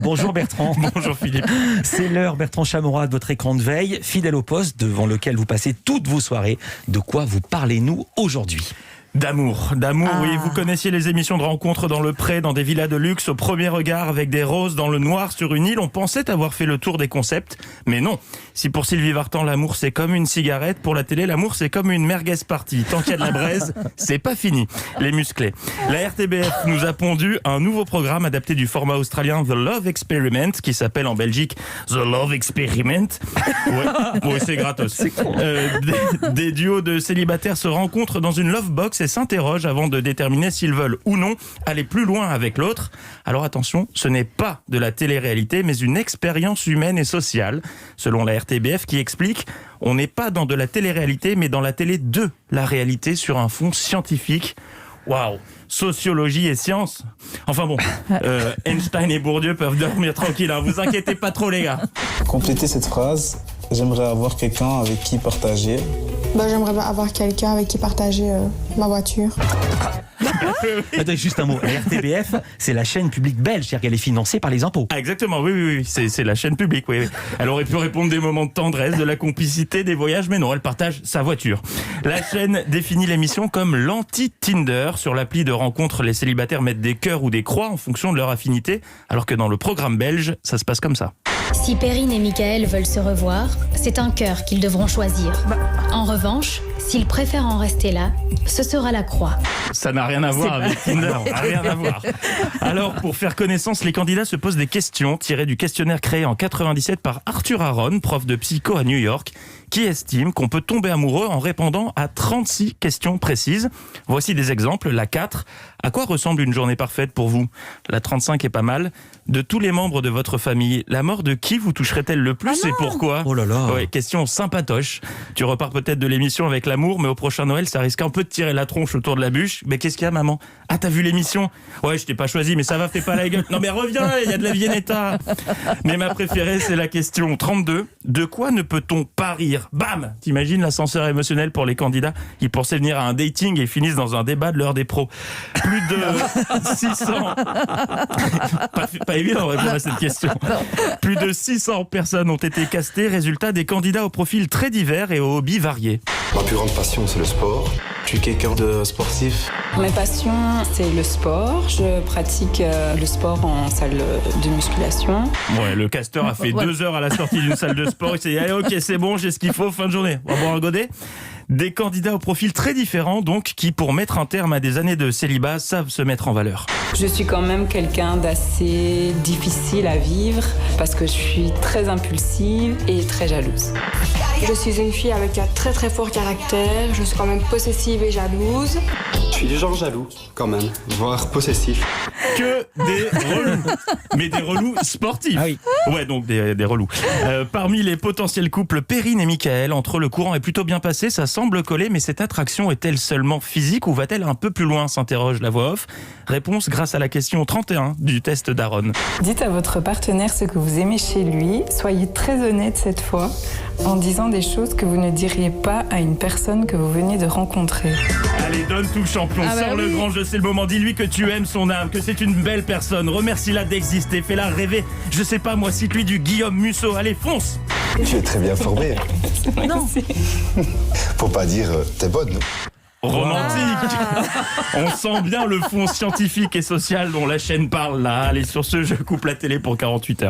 Bonjour Bertrand. Bonjour Philippe. C'est l'heure, Bertrand Chamorro, de votre écran de veille, fidèle au poste devant lequel vous passez toutes vos soirées. De quoi vous parlez-nous aujourd'hui ? D'amour, oui, vous connaissiez les émissions de rencontres dans le pré, dans des villas de luxe au premier regard avec des roses dans le noir sur une île. On pensait avoir fait le tour des concepts, mais non. Si pour Sylvie Vartan, l'amour c'est comme une cigarette, pour la télé, l'amour c'est comme une merguez party. Tant qu'il y a de la braise, c'est pas fini. Les musclés. La RTBF nous a pondu un nouveau programme adapté du format australien The Love Experiment, qui s'appelle en Belgique The Love Experiment. Ouais, c'est gratos. Des duos de célibataires se rencontrent dans une love box et s'interrogent avant de déterminer s'ils veulent ou non aller plus loin avec l'autre. Alors attention, ce n'est pas de la télé-réalité, mais une expérience humaine et sociale, selon la RTBF qui explique « On n'est pas dans de la télé-réalité, mais dans la télé de la réalité sur un fond scientifique ». Waouh, sociologie et sciences. Enfin bon, Einstein et Bourdieu peuvent dormir tranquille, hein. Vous inquiétez pas trop les gars. Pour compléter cette phrase, j'aimerais avoir quelqu'un avec qui partager. J'aimerais avoir quelqu'un avec qui partager ma voiture. Attends, juste un mot. La RTBF, c'est la chaîne publique belge, c'est-à-dire qu'elle est financée par les impôts. Ah, exactement, oui. C'est la chaîne publique, oui. Elle aurait pu répondre des moments de tendresse, de la complicité, des voyages, mais non, elle partage sa voiture. La chaîne définit l'émission comme l'anti-Tinder. Sur l'appli de rencontre, les célibataires mettent des cœurs ou des croix en fonction de leur affinité, alors que dans le programme belge, ça se passe comme ça. Si Perrine et Michael veulent se revoir, c'est un cœur qu'ils devront choisir. En revanche, s'ils préfèrent en rester là, ce sera la croix. Ça n'a rien à voir avec Tinder, rien à voir. Alors, pour faire connaissance, les candidats se posent des questions tirées du questionnaire créé en 97 par Arthur Aron, prof de psycho à New York, qui estime qu'on peut tomber amoureux en répondant à 36 questions précises. Voici des exemples. La 4, à quoi ressemble une journée parfaite pour vous ? La 35 est pas mal. De tous les membres de votre famille, la mort de qui vous toucherait-elle le plus et pourquoi ? Oh là là. Ouais, question sympatoche. Tu repars peut-être de l'émission avec l'amour, mais au prochain Noël, ça risque un peu de tirer la tronche autour de la bûche. Mais qu'est-ce qu'il y a, maman ? Ah, t'as vu l'émission ? Ouais, je t'ai pas choisi, mais ça va, fais pas la gueule. Non, mais reviens, il y a de la Viennetta. Mais ma préférée, c'est la question 32. De quoi ne peut-on pas rire ? Bam ! T'imagines l'ascenseur émotionnel pour les candidats qui pensaient venir à un dating et finissent dans un débat de l'heure des pros. Plus de 600... pas évident de répondre à cette question. Plus de 600 personnes ont été castées. Résultat, des candidats aux profils très divers et aux hobbies variés. Ma plus grande passion, c'est le sport. Je suis quelqu'un de sportif. Ma passion, c'est le sport. Je pratique le sport en salle de musculation. Ouais, le casteur a fait 2 heures à la sortie d'une salle de sport. Il s'est dit, allez, ok, c'est bon, j'ai ce qu'il faut, fin de journée. On va boire un godet. Des candidats aux profils très différents, donc, qui, pour mettre un terme à des années de célibat, savent se mettre en valeur. Je suis quand même quelqu'un d'assez difficile à vivre parce que je suis très impulsive et très jalouse. Je suis une fille avec un très très fort caractère. Je suis quand même possessive et jalouse. Je suis du genre jaloux, quand même, voire possessif. Que des relous. Mais des relous sportifs. Ah oui. Ouais, donc des relous. Parmi les potentiels couples, Perrine et Michael, entre eux, le courant est plutôt bien passé, ça semble coller, mais cette attraction est-elle seulement physique ou va-t-elle un peu plus loin, s'interroge la voix off. Réponse grâce à la question 31 du test d'Aaron. Dites à votre partenaire ce que vous aimez chez lui. Soyez très honnête cette fois en disant des choses que vous ne diriez pas à une personne que vous venez de rencontrer. Allez, donne tout champion, sors le grand jeu, c'est le moment. Dis-lui que tu aimes son âme, que c'est une belle personne. Remercie-la d'exister, fais-la rêver. Je sais pas, moi, cite-lui du Guillaume Musso. Allez, fonce. Tu es très bien formé. Non. Faut pas dire t'es bonne. Romantique. On sent bien le fond scientifique et social dont la chaîne parle là. Allez, sur ce, je coupe la télé pour 48 heures.